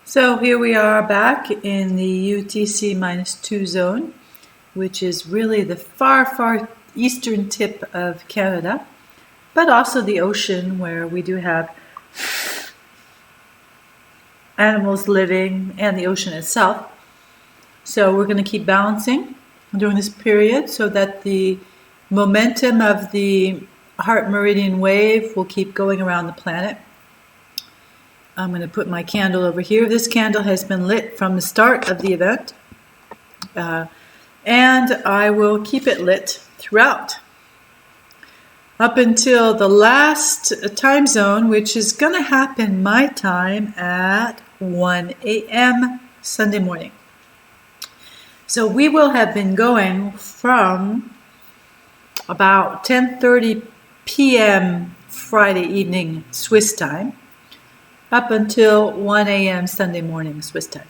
So here we are back in the UTC -2 zone, which is really the far, far eastern tip of Canada, but also the ocean where we do have animals living and the ocean itself. So we're going to keep balancing during this period so that the momentum of the heart meridian wave will keep going around the planet. I'm going to put my candle over here. This candle has been lit from the start of the event, and I will keep it lit throughout up until the last time zone, which is going to happen my time at 1 a.m. Sunday morning. So we will have been going from about 10:30 p.m. Friday evening Swiss time up until 1 a.m. Sunday morning Swiss time.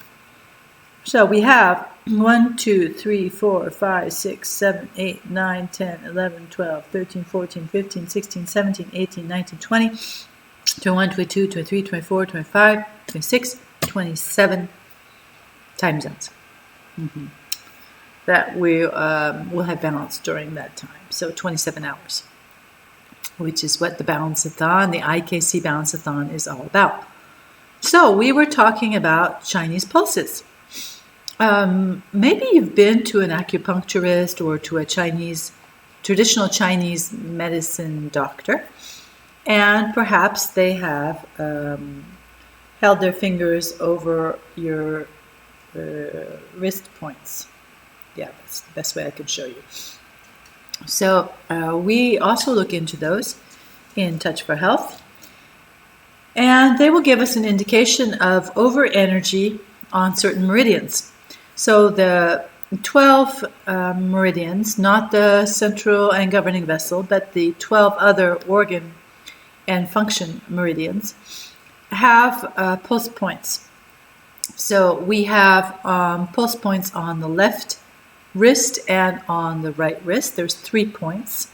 So we have 1, 2, 3, 4, 5, 6, 7, 8, 9, 10, 11, 12, 13, 14, 15, 16, 17, 18, 19, 20, 21, 22, 23, 24, 25, 26, 27 time zones. That we will have balanced during that time. So 27 hours, which is what the Balancathon, the IKC Balancathon is all about. So we were talking about Chinese pulses. Maybe you've been to an acupuncturist or to a traditional Chinese medicine doctor, and perhaps they have held their fingers over your wrist points. Yeah, that's the best way I can show you. So we also look into those in Touch for Health, and they will give us an indication of over energy on certain meridians. So the 12 meridians, not the central and governing vessel, but the 12 other organ and function meridians, have pulse points. So we have pulse points on the left wrist and on the right wrist. There's 3 points,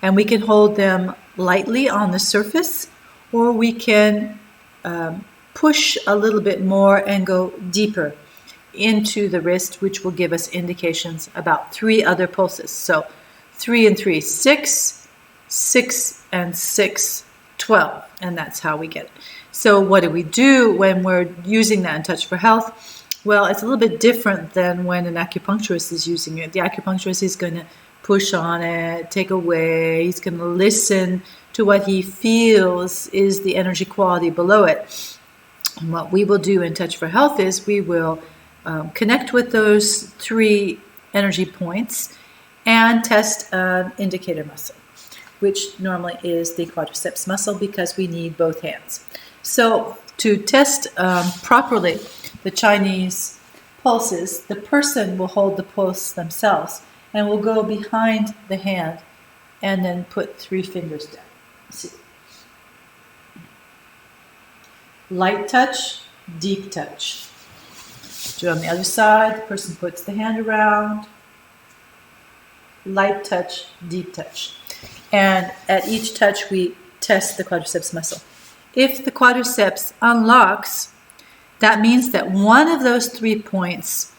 and we can hold them lightly on the surface, or we can push a little bit more and go deeper into the wrist, which will give us indications about 3 other pulses. So 3 and 3, 6, 6 and 6, 12, and that's how we get it. So what do we do when we're using that in Touch for Health? Well, it's a little bit different than when an acupuncturist is using it. The acupuncturist is going to push on it, take away. He's going to listen to what he feels is the energy quality below it. And what we will do in Touch for Health is we will connect with those 3 energy points and test an indicator muscle, which normally is the quadriceps muscle, because we need both hands. So to test properly the Chinese pulses, the person will hold the pulse themselves and will go behind the hand and then put 3 fingers down. See. Light touch, deep touch. Do it on the other side. The person puts the hand around. Light touch, deep touch. And at each touch, we test the quadriceps muscle. If the quadriceps unlocks, that means that one of those 3 points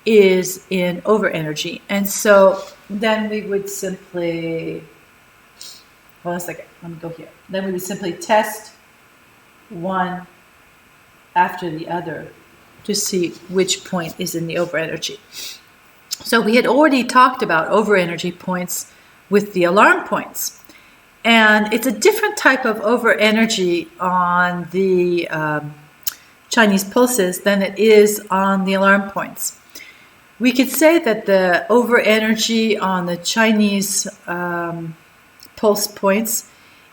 is in over energy. And so then we would simply, hold on a second, let me go here. Then we would simply test one after the other to see which point is in the over energy. So we had already talked about over energy points with the alarm points. And it's a different type of over energy on the Chinese pulses than it is on the alarm points. We could say that the over energy on the Chinese pulse points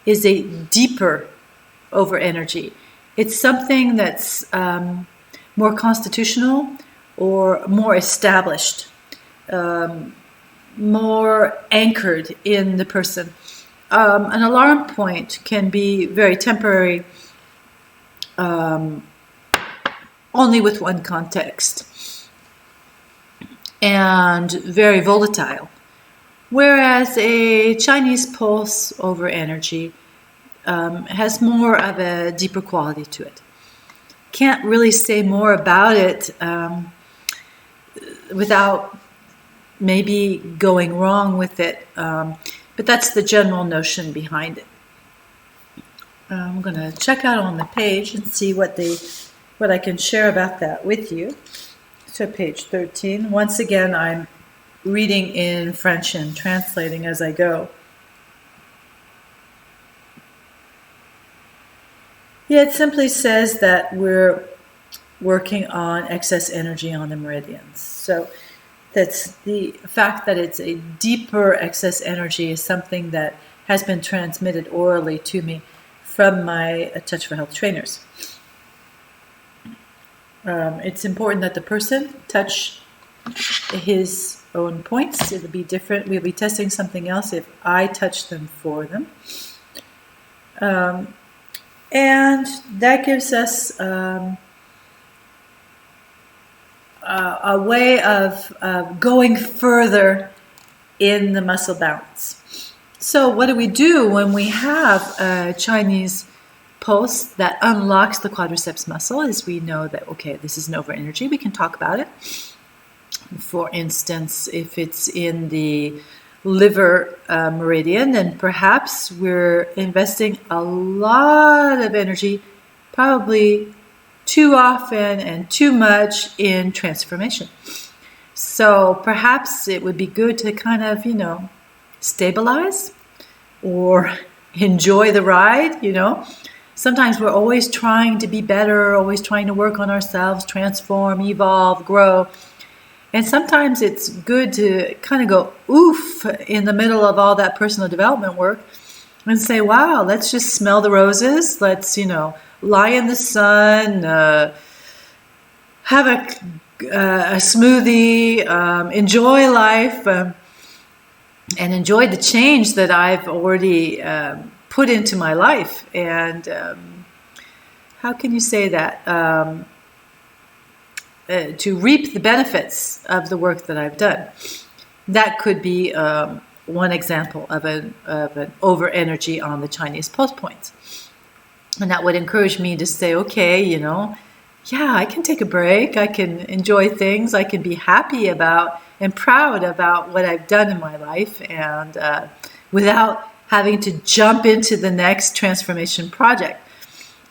is a deeper over energy. It's something that's more constitutional or more established, more anchored in the person. An alarm point can be very temporary, only with one context, and very volatile. Whereas a Chinese pulse over energy has more of a deeper quality to it. can't really say more about it without maybe going wrong with it. But that's the general notion behind it. I'm going to check out on the page and see what I can share about that with you. So page 13. Once again, I'm reading in French and translating as I go. Yeah, it simply says that we're working on excess energy on the meridians. So that's the fact that it's a deeper excess energy is something that has been transmitted orally to me from my Touch for Health trainers. It's important that the person touch his own points. It'll be different. We'll be testing something else if I touch them for them. And that gives us a way of going further in the muscle balance. So what do we do when we have a Chinese pulse that unlocks the quadriceps muscle? Is we know that, okay, this is an over energy. We can talk about it. For instance, if it's in the liver meridian, then perhaps we're investing a lot of energy, probably too often and too much in transformation. So perhaps it would be good to kind of, stabilize or enjoy the ride, Sometimes we're always trying to be better, always trying to work on ourselves, transform, evolve, grow. And sometimes it's good to kind of go oof in the middle of all that personal development work and say, wow, let's just smell the roses. Let's, lie in the sun, have a smoothie, enjoy life, and enjoy the change that I've already put into my life. And how can you say that? To reap the benefits of the work that I've done. That could be one example of an over energy on the Chinese pulse points. And that would encourage me to say, okay, yeah, I can take a break. I can enjoy things. I can be happy about and proud about what I've done in my life, and without having to jump into the next transformation project.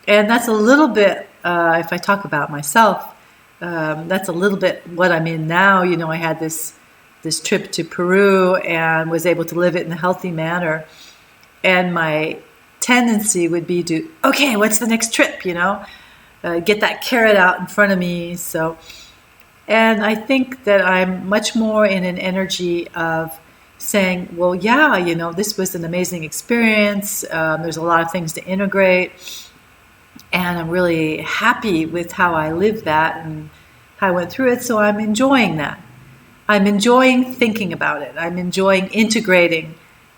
And that's a little bit, if I talk about myself, that's a little bit what I'm in now. I had this trip to Peru and was able to live it in a healthy manner. And my tendency would be to, okay, what's the next trip? Get that carrot out in front of me. And I think that I'm much more in an energy of saying, well, yeah, this was an amazing experience. There's a lot of things to integrate. And I'm really happy with how I lived that and how I went through it. So I'm enjoying that. I'm enjoying thinking about it. I'm enjoying integrating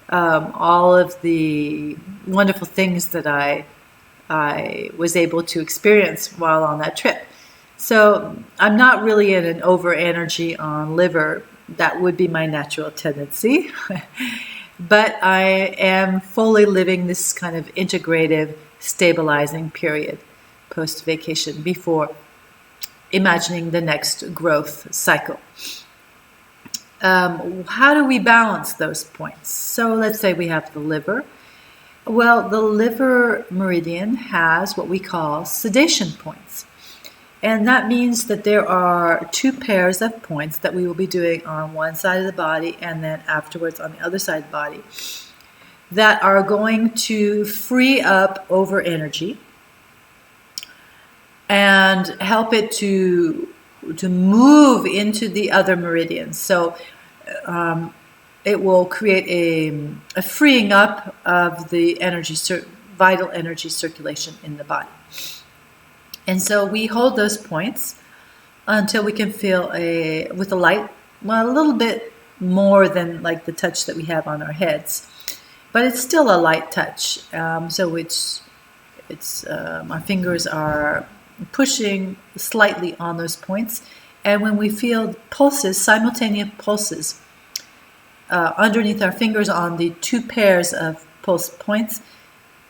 all of the wonderful things that I was able to experience while on that trip. So I'm not really in an over energy on liver. That would be my natural tendency. But I am fully living this kind of integrative, stabilizing period post-vacation before imagining the next growth cycle. How do we balance those points? So let's say we have the liver. Well, the liver meridian has what we call sedation points. And that means that there are two pairs of points that we will be doing on one side of the body and then afterwards on the other side of the body that are going to free up over energy and help it to move into the other meridians. So it will create a freeing up of the energy, vital energy circulation in the body. And so we hold those points until we can feel with a light, well, a little bit more than like the touch that we have on our heads, but it's still a light touch. So it's our fingers are pushing slightly on those points, and when we feel pulses, simultaneous pulses underneath our fingers on the two pairs of pulse points,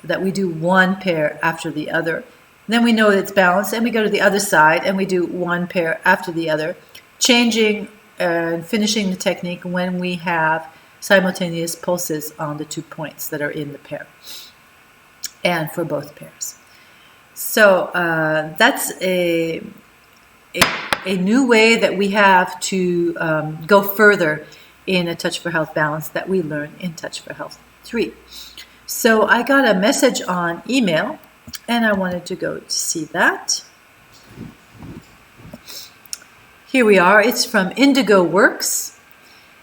that we do one pair after the other, Then we know it's balanced, and we go to the other side, and we do one pair after the other, changing and finishing the technique when we have simultaneous pulses on the 2 points that are in the pair, and for both pairs. So that's a new way that we have to go further in a Touch for Health balance that we learn in Touch for Health 3. So I got a message on email, and I wanted to go to see that. Here we are. It's from Indigo Works.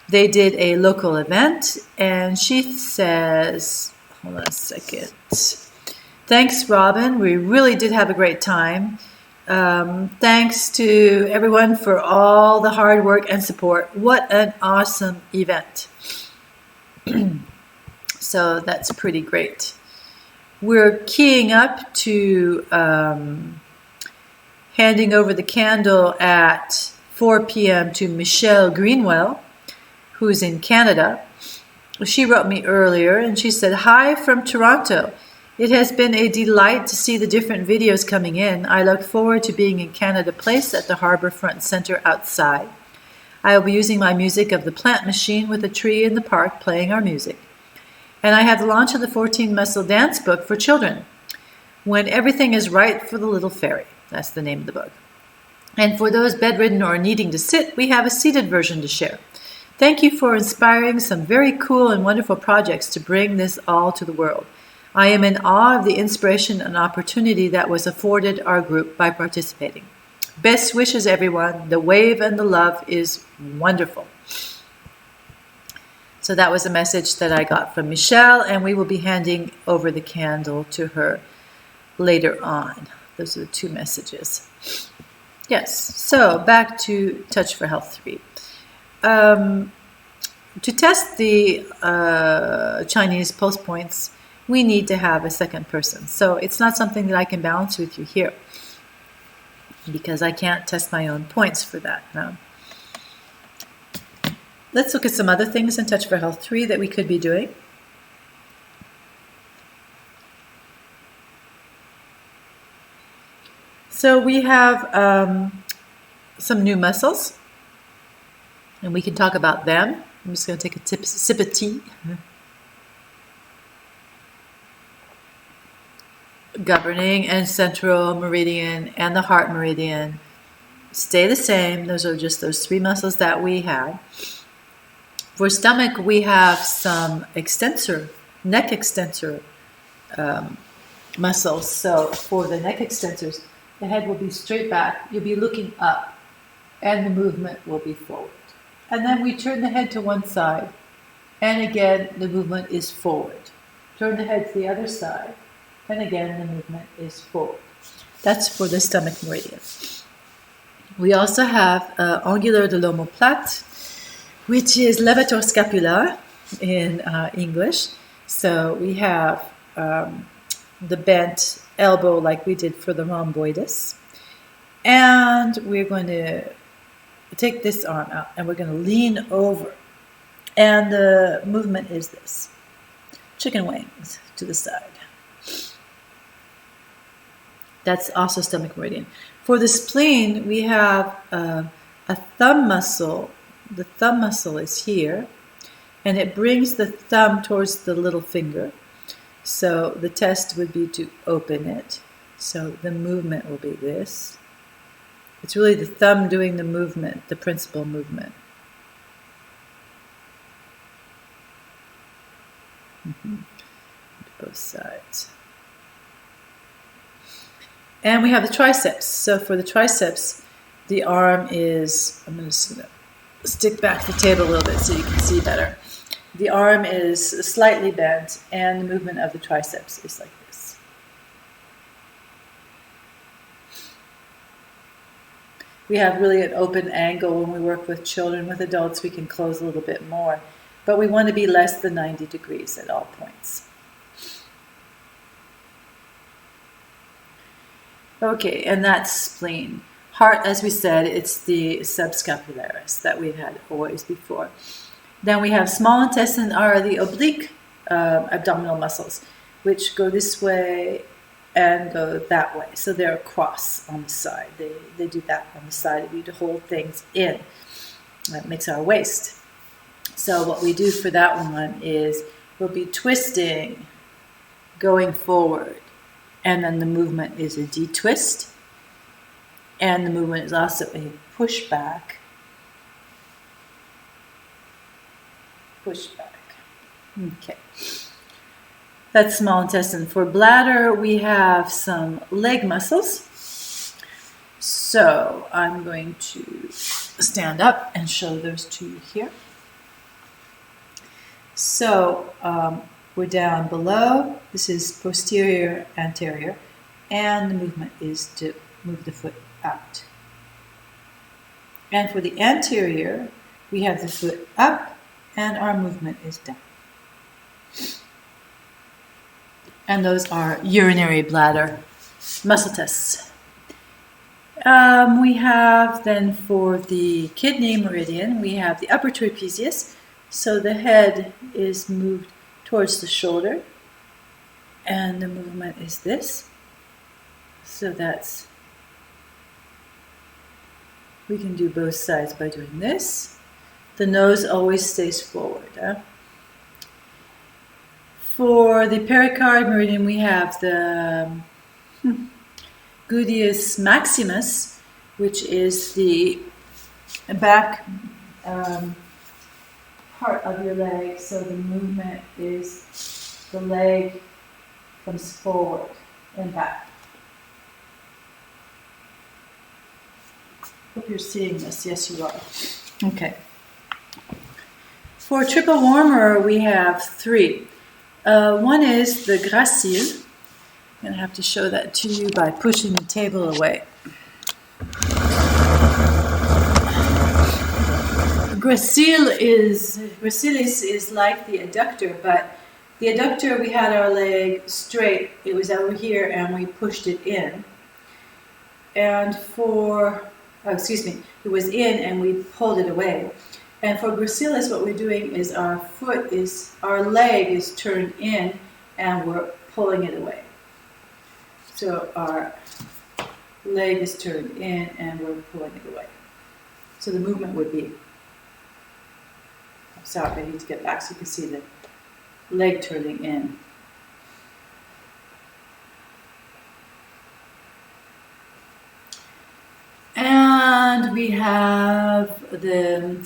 They did a local event, and she says, hold on a second. Thanks, Robin. We really did have a great time. Thanks to everyone for all the hard work and support. What an awesome event. So that's pretty great. We're keying up to handing over the candle at 4 p.m. to Michelle Greenwell, who's in Canada. She wrote me earlier, and she said, "Hi from Toronto. It has been a delight to see the different videos coming in. I look forward to being in Canada Place at the Harbourfront Centre outside. I will be using my music of the plant machine with a tree in the park playing our music. And I have the launch of the 14 Muscle Dance book for children, When Everything is Right for the Little Fairy." That's the name of the book. And for those bedridden or needing to sit, we have a seated version to share. Thank you for inspiring some very cool and wonderful projects to bring this all to the world. I am in awe of the inspiration and opportunity that was afforded our group by participating. Best wishes, everyone. The wave and the love is wonderful. So that was a message that I got from Michelle, and we will be handing over the candle to her later on. Those are the 2 messages. Yes, so back to Touch for Health 3. To test the Chinese pulse points, we need to have a second person. So it's not something that I can balance with you here, because I can't test my own points for that. No. Let's look at some other things in Touch for Health 3 that we could be doing. So we have some new muscles, and we can talk about them. I'm just going to take a sip of tea. Governing and central meridian and the heart meridian stay the same. Those are just those 3 muscles that we have. For stomach, we have some neck extensor muscles. So for the neck extensors, the head will be straight back. You'll be looking up, and the movement will be forward. And then we turn the head to one side, and again, the movement is forward. Turn the head to the other side, and again, the movement is forward. That's for the stomach meridian. We also have angular de l'omoplate, which is levator scapula in English. So we have the bent elbow like we did for the rhomboides. And we're going to take this arm out, and we're going to lean over. And the movement is this. Chicken wings to the side. That's also stomach meridian. For the spleen, we have a thumb muscle. The thumb muscle is here, and it brings the thumb towards the little finger. So the test would be to open it. So the movement will be this. It's really the thumb doing the movement, the principal movement. Both sides. And we have the triceps. So for the triceps, the arm is, I'm going to stick back the table a little bit so you can see better. The arm is slightly bent, and the movement of the triceps is like this. We have really an open angle when we work with children. With adults, we can close a little bit more, but we want to be less than 90 degrees at all points. Okay, and that's spleen. Heart, as we said, it's the subscapularis that we had always before. Then we have small intestine are the oblique abdominal muscles, which go this way and go that way. So they're across on the side. They do that on the side. We hold things in. That makes our waist. So what we do for that one is we'll be twisting, going forward, and then the movement is a D-twist, and the movement is also a push back, Okay. That's small intestine. For bladder, we have some leg muscles. So I'm going to stand up and show those to you here. So we're down below. This is posterior, anterior, and the movement is to move the foot out. And for the anterior, we have the foot up, and our movement is down. And those are urinary bladder muscle tests. We have then for the kidney meridian, we have the upper trapezius. So the head is moved towards the shoulder, and the movement is this. So we can do both sides by doing this. The nose always stays forward. For the pericard meridian, we have the gluteus maximus, which is the back part of your leg. So the movement is the leg comes forward and back. Hope you're seeing this. Yes, you are. Okay. For triple warmer, we have 3. One is the gracile. I'm going to have to show that to you by pushing the table away. Gracilis is like the adductor, but the adductor, we had our leg straight. It was over here, and we pushed it in. And it was in, and we pulled it away. And for gracilis, what we're doing is our leg is turned in, and we're pulling it away. So our leg is turned in, and we're pulling it away. So the movement would be, I'm sorry, I need to get back so you can see the leg turning in. And we have the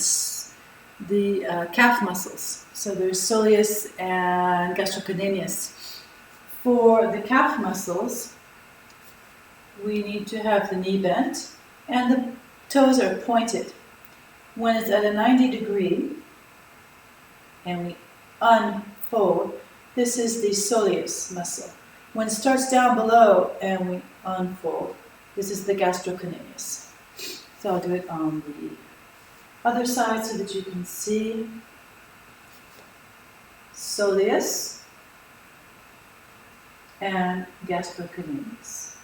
calf muscles. So there's soleus and gastrocnemius. For the calf muscles, we need to have the knee bent and the toes are pointed. When it's at a 90 degree and we unfold, this is the soleus muscle. When it starts down below and we unfold, this is the gastrocnemius. So I'll do it on the other side so that you can see soleus and gastrocnemius.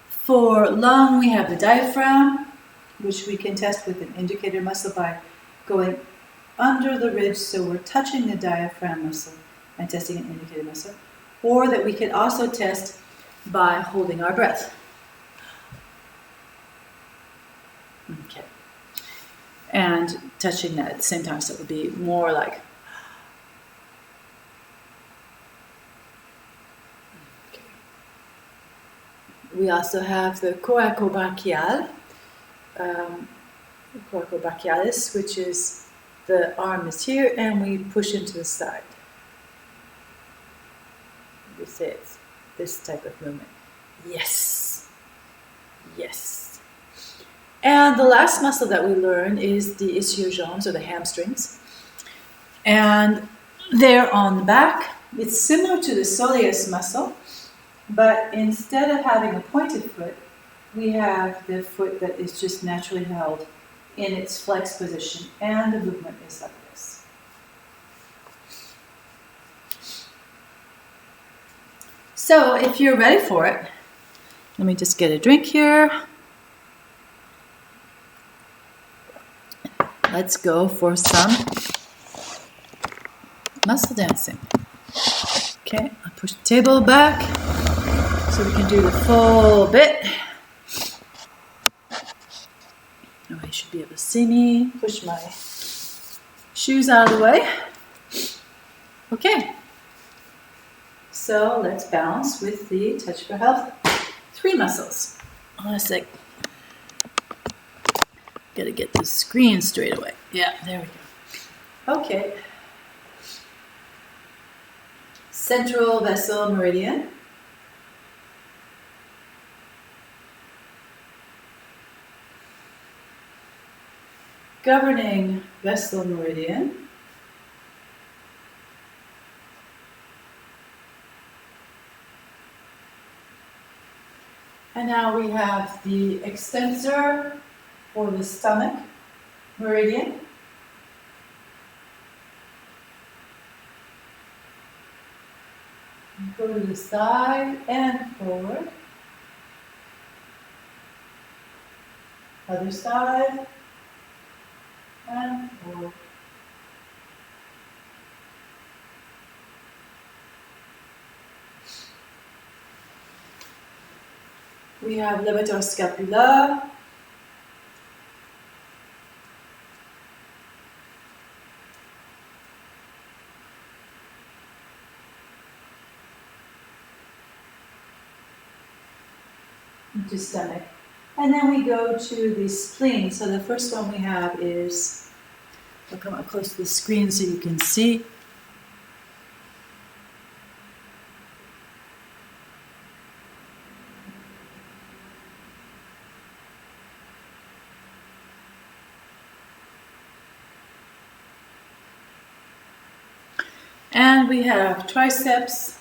For lung, we have the diaphragm, which we can test with an indicator muscle by going under the ridge, so we're touching the diaphragm muscle and testing an indicator muscle, or that we could also test by holding our breath. Okay. And touching that at the same time, so it would be more like. Okay. We also have the coracobrachial, coracobrachialis, which is the arm is here and we push into the side. We say it's this type of movement. Yes. Yes. And the last muscle that we learn is the ischio-jambe, or the hamstrings. And they're on the back. It's similar to the soleus muscle, but instead of having a pointed foot, we have the foot that is just naturally held in its flex position, and the movement is like this. So if you're ready for it, let me just get a drink here. Let's go for some muscle dancing. Okay, I'll push the table back so we can do the full bit. Oh, you should be able to see me. Push my shoes out of the way. Okay, so let's balance with the Touch for Health 3 muscles. Hold on a sec. Gotta get the screen straight away. Yeah, there we go. Okay. Central vessel meridian. Governing vessel meridian. And now we have the extensor for the stomach meridian. Go to the side and forward. Other side and forward. We have levator scapula. Into stomach. And then we go to the spleen. So the first one we have is, I'll come up close to the screen so you can see. And we have triceps.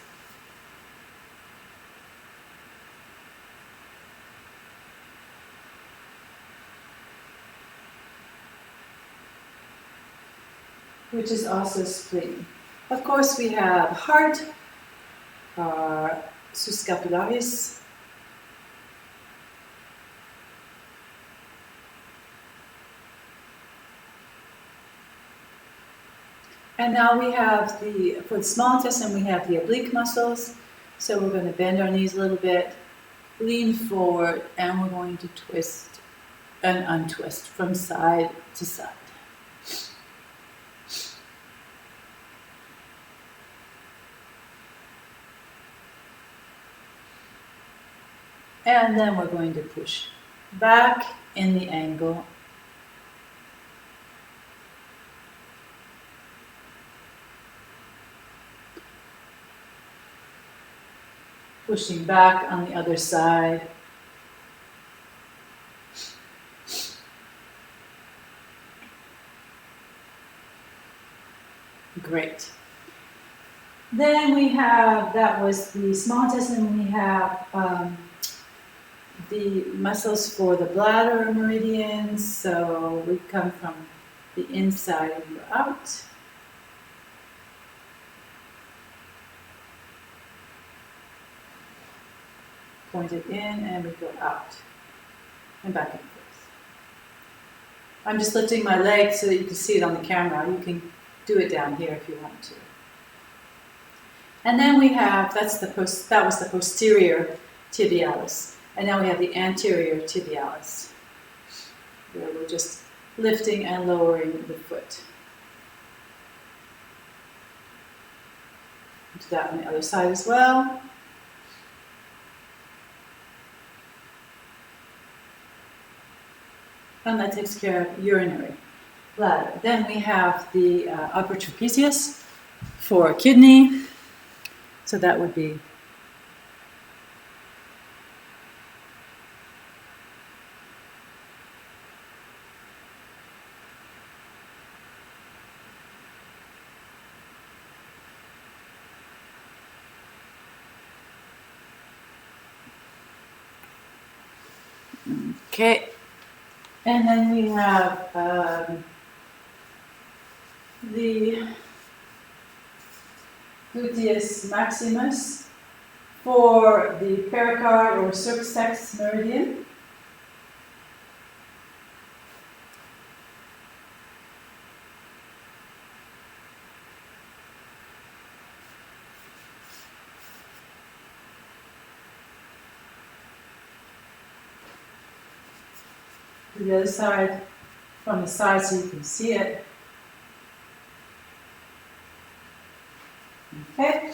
Which is also spleen. Of course, we have heart, suscapularis, and now we have for the small intestine, we have the oblique muscles. So we're going to bend our knees a little bit, lean forward, and we're going to twist and untwist from side to side. And then we're going to push back in the angle. Pushing back on the other side. Great. Then we have, that was the small intestine, we have the muscles for the bladder meridians. So we come from the inside and go out. Point it in and we go out and back and forth. I'm just lifting my leg so that you can see it on the camera. You can do it down here if you want to. And then we have, that was the posterior tibialis. And now we have the anterior tibialis, where we're just lifting and lowering the foot. Do that on the other side as well. And that takes care of urinary bladder. Then we have the upper trapezius for kidney. So that would be okay. And then we have the gluteus maximus for the pericard or circumflex meridian. to the other side from the side so you can see it. Okay,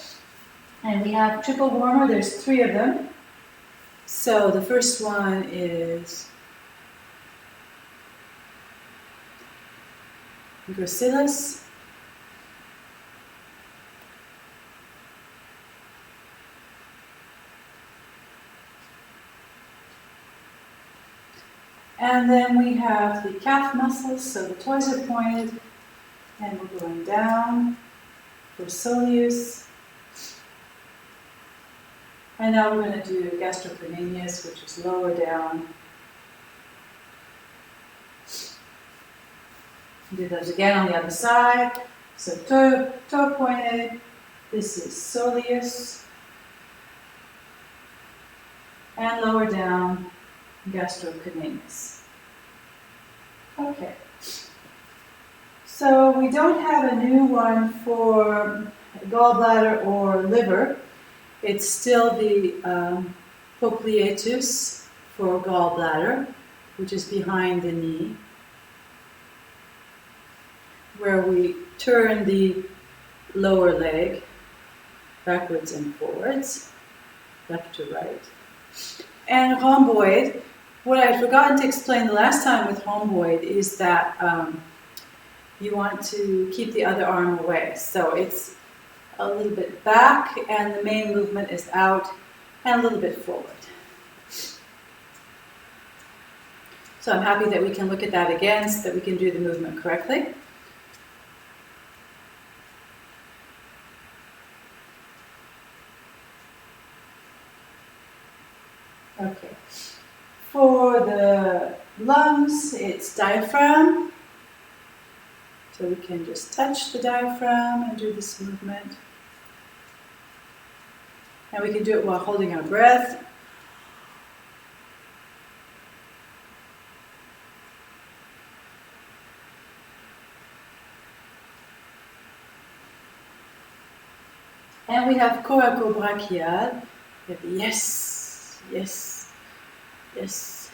and we have triple warmer. There's 3 of them. So the first one is gracilis. And then we have the calf muscles, so the toes are pointed, and we're going down for soleus. And now we're going to do gastrocnemius, which is lower down. Do those again on the other side. So toe pointed. This is soleus. And lower down, gastrocnemius. Okay. So we don't have a new one for gallbladder or liver. It's still the popliteus for gallbladder, which is behind the knee, where we turn the lower leg backwards and forwards, left to right. And rhomboid, what I had forgotten to explain the last time with rhomboid is that you want to keep the other arm away. So it's a little bit back, and the main movement is out and a little bit forward. So I'm happy that we can look at that again so that we can do the movement correctly. Okay. For the lungs, it's diaphragm. So we can just touch the diaphragm and do this movement. And we can do it while holding our breath. And we have coracobrachial. We have yes, yes, yes.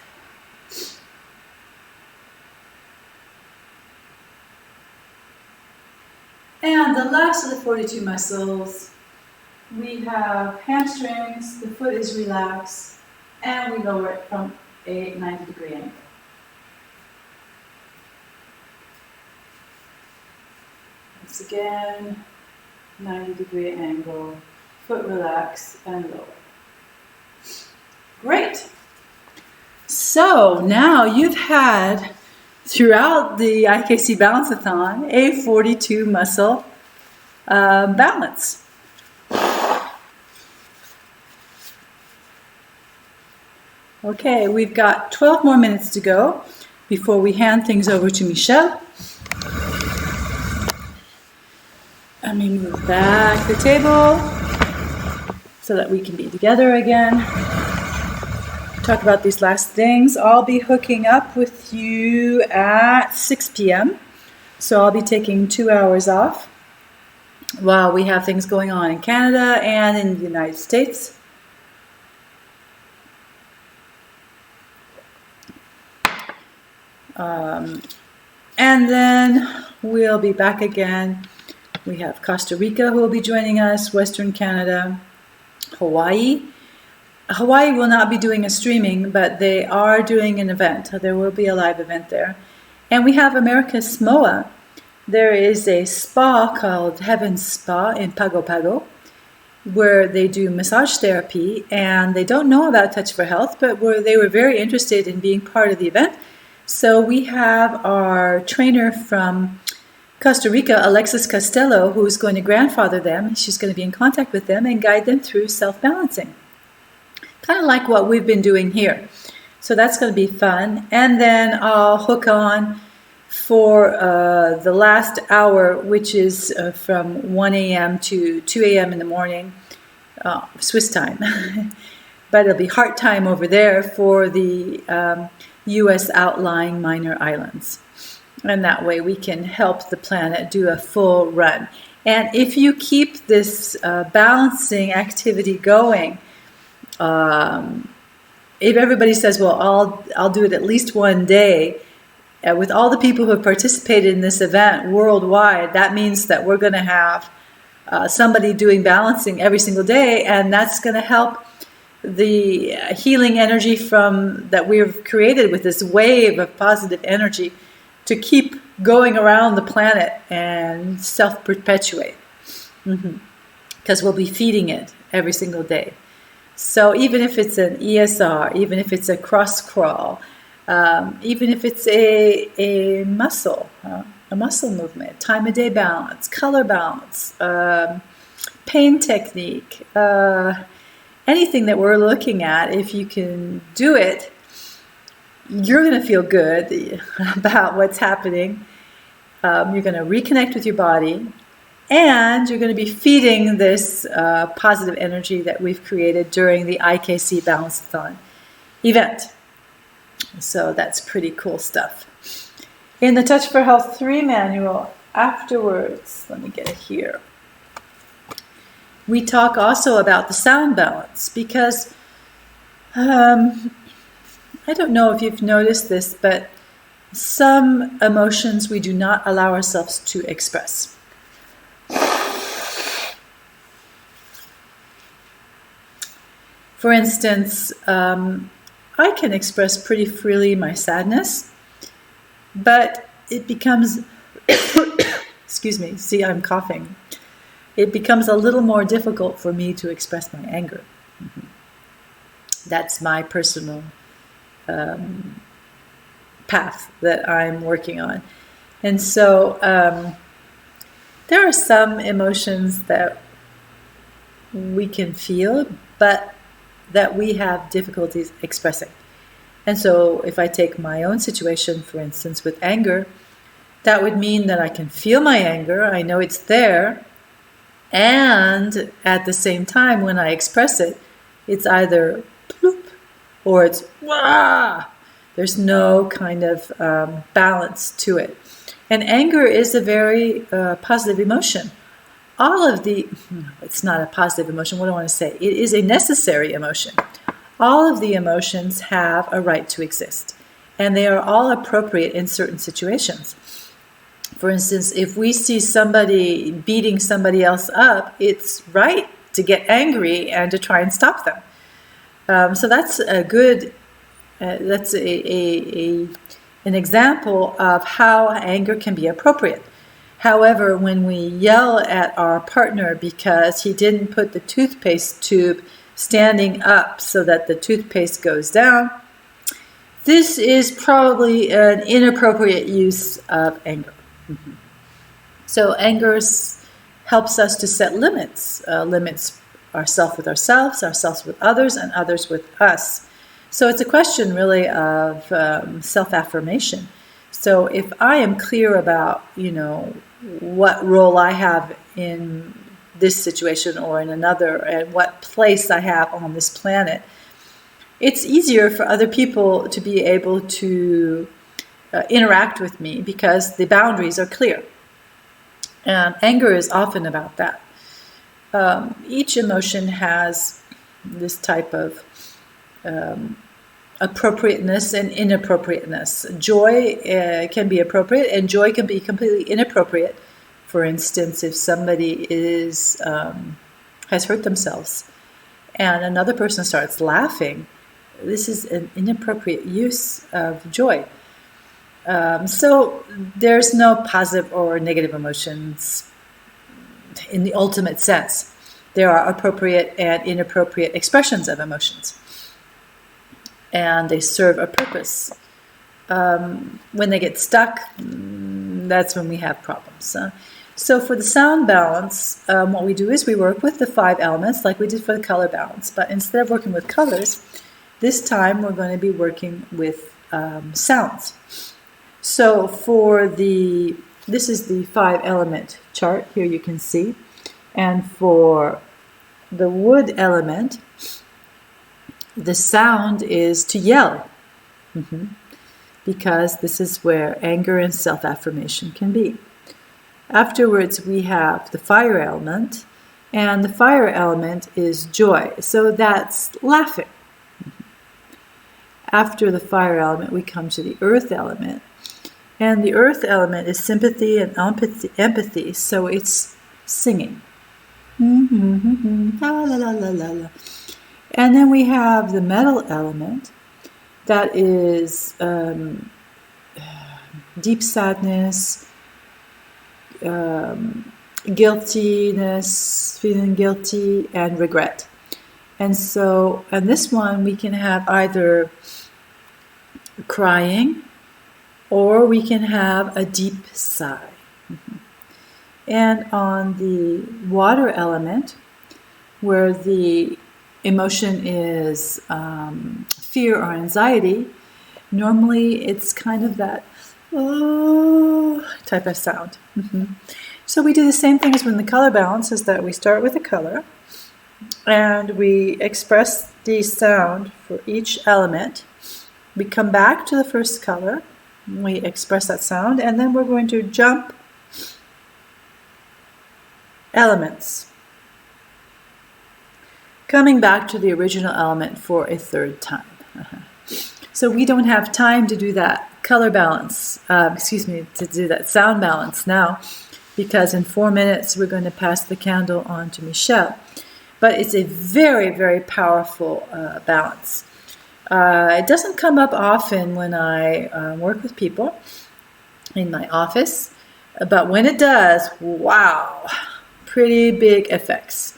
And the last of the 42 muscles, we have hamstrings, the foot is relaxed, and we lower it from a 90-degree angle. Once again, 90-degree angle, foot relax and lower. Great. So now you've had, throughout the IKC Balancathon, a 42 muscle balance. Okay, we've got 12 more minutes to go before we hand things over to Michelle. Let me move back the table so that we can be together again. Talk about these last things. I'll be hooking up with you at 6 p.m. So I'll be taking 2 hours off while we have things going on in Canada and in the United States. And then we'll be back again. We have Costa Rica who will be joining us, Western Canada, Hawaii. Hawaii will not be doing a streaming, but they are doing an event. There will be a live event there. And we have America's Samoa. There is a spa called Heaven's Spa in Pago Pago, where they do massage therapy, and they don't know about Touch for Health, but they were very interested in being part of the event. So we have our trainer from Costa Rica, Alexis Costello, who is going to grandfather them. She's going to be in contact with them and guide them through self-balancing. Kind of like what we've been doing here. So that's going to be fun. And then I'll hook on for the last hour, which is from 1 a.m. to 2 a.m. in the morning, Swiss time. But it'll be heart time over there for the U.S. outlying minor islands. And that way we can help the planet do a full run. And if you keep if everybody says, well, I'll do it at least one day, with all the people who have participated in this event worldwide, that means that we're going to have somebody doing balancing every single day, and that's going to help the healing energy from that we've created with this wave of positive energy to keep going around the planet and self-perpetuate, because we'll be feeding it every single day. So even if it's an ESR, even if it's a cross crawl, even if it's a muscle movement, time of day balance, color balance, pain technique, anything that we're looking at, if you can do it, you're going to feel good about what's happening. You're going to reconnect with your body, and you're going to be feeding this positive energy that we've created during the IKC Balancathon event. So that's pretty cool stuff. In the Touch for Health 3 manual, afterwards, let me get it here, we talk also about the sound balance, because I don't know if you've noticed this, but some emotions we do not allow ourselves to express. For instance, I can express pretty freely my sadness, but it becomes, excuse me, see, I'm coughing. It becomes a little more difficult for me to express my anger. That's my personal path that I'm working on. And so there are some emotions that we can feel, but that we have difficulties expressing. And so if I take my own situation, for instance, with anger, that would mean that I can feel my anger, I know it's there, and at the same time when I express it, it's either ploop or it's wah. There's no kind of balance to it. And anger is a very positive emotion. It's not a positive emotion, what do I want to say? It is a necessary emotion. All of the emotions have a right to exist, and they are all appropriate in certain situations. For instance, if we see somebody beating somebody else up, it's right to get angry and to try and stop them. So that's a good, that's an example of how anger can be appropriate. However, when we yell at our partner because he didn't put the toothpaste tube standing up so that the toothpaste goes down, this is probably an inappropriate use of anger. So anger helps us to set limits, limits ourselves with ourselves, ourselves with others, and others with us. So it's a question really of self-affirmation. So if I am clear about, what role I have in this situation or in another, and what place I have on this planet, it's easier for other people to be able to interact with me because the boundaries are clear. And anger is often about that. Each emotion has this type of appropriateness and inappropriateness. Joy can be appropriate, and joy can be completely inappropriate. For instance, if somebody has hurt themselves and another person starts laughing, this is an inappropriate use of joy. So there's no positive or negative emotions in the ultimate sense. There are appropriate and inappropriate expressions of emotions, and they serve a purpose. When they get stuck, that's when we have problems. So for the sound balance, what we do is we work with the 5 elements like we did for the color balance, but instead of working with colors, this time we're going to be working with sounds. So this is the 5 element chart, here you can see, and for the wood element, the sound is to yell, because this is where anger and self-affirmation can be. Afterwards, we have the fire element, and the fire element is joy, so that's laughing. after the fire element, we come to the earth element. And the earth element is sympathy and empathy. So it's singing. La, la, la, la, la, la. And then we have the metal element. That is deep sadness, guiltiness, feeling guilty, and regret. And so, on this one, we can have either crying, or we can have a deep sigh. And on the water element, where the emotion is fear or anxiety, normally it's kind of that oh type of sound. So we do the same thing as when the color balance, is that we start with a color and we express the sound for each element. We come back to the first color, we express that sound, and then we're going to jump elements, coming back to the original element for a third time. So we don't have time to do that color balance, to do that sound balance now, because in 4 minutes we're going to pass the candle on to Michelle. But it's a very, very powerful balance. It doesn't come up often when I work with people in my office, but when it does, wow, pretty big effects.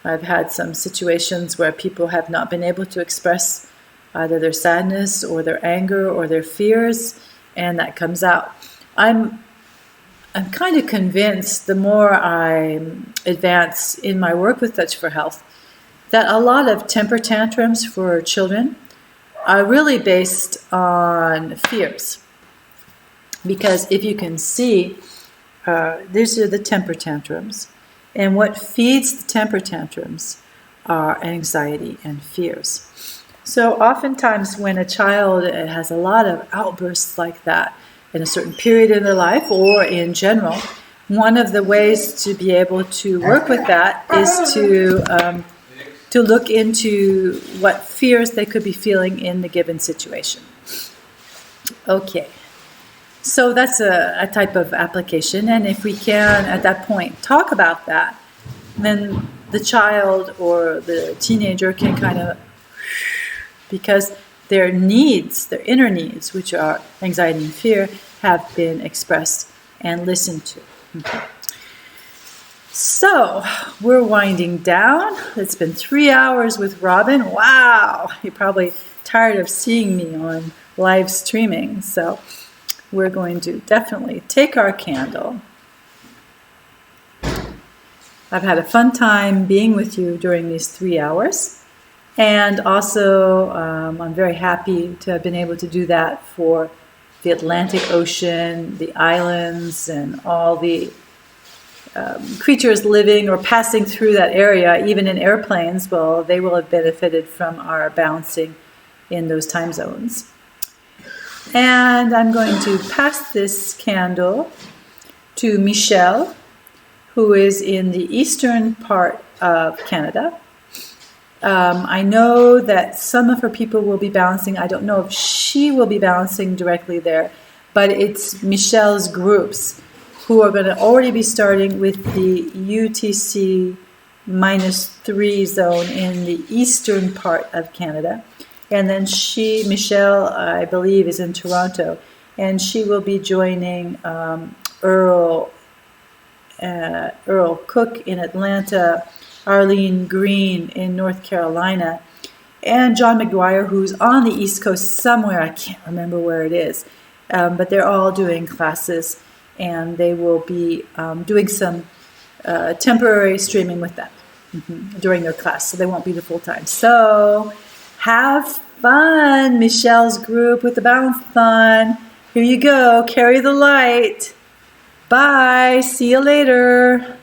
I've had some situations where people have not been able to express either their sadness or their anger or their fears, and that comes out. I'm kind of convinced, the more I advance in my work with Touch for Health, that a lot of temper tantrums for children are really based on fears. Because if you can see, these are the temper tantrums. And what feeds the temper tantrums are anxiety and fears. So oftentimes when a child has a lot of outbursts like that in a certain period in their life or in general, one of the ways to be able to work with that is to look into what fears they could be feeling in the given situation. Okay. So that's a type of application, and if we can, at that point, talk about that, then the child or the teenager can kind of, because their needs, their inner needs, which are anxiety and fear, have been expressed and listened to. So, we're winding down. It's been 3 hours with Robin. Wow! You're probably tired of seeing me on live streaming, so we're going to definitely take our candle. I've had a fun time being with you during these 3 hours. And also, I'm very happy to have been able to do that for the Atlantic Ocean, the islands, and all the creatures living or passing through that area, even in airplanes. Well, they will have benefited from our bouncing in those time zones. And I'm going to pass this candle to Michelle, who is in the eastern part of Canada. I know that some of her people will be balancing. I don't know if she will be balancing directly there, but it's Michelle's groups who are going to already be starting with the UTC -3 zone in the eastern part of Canada. And then Michelle, I believe, is in Toronto, and she will be joining Earl Cook in Atlanta, Arlene Green in North Carolina, and John McGuire, who's on the East Coast somewhere. I can't remember where it is, but they're all doing classes, and they will be doing some temporary streaming with them during their class, so they won't be the full time. So have fun, Michelle's group with the Balancathon. Here you go, carry the light. Bye, see you later.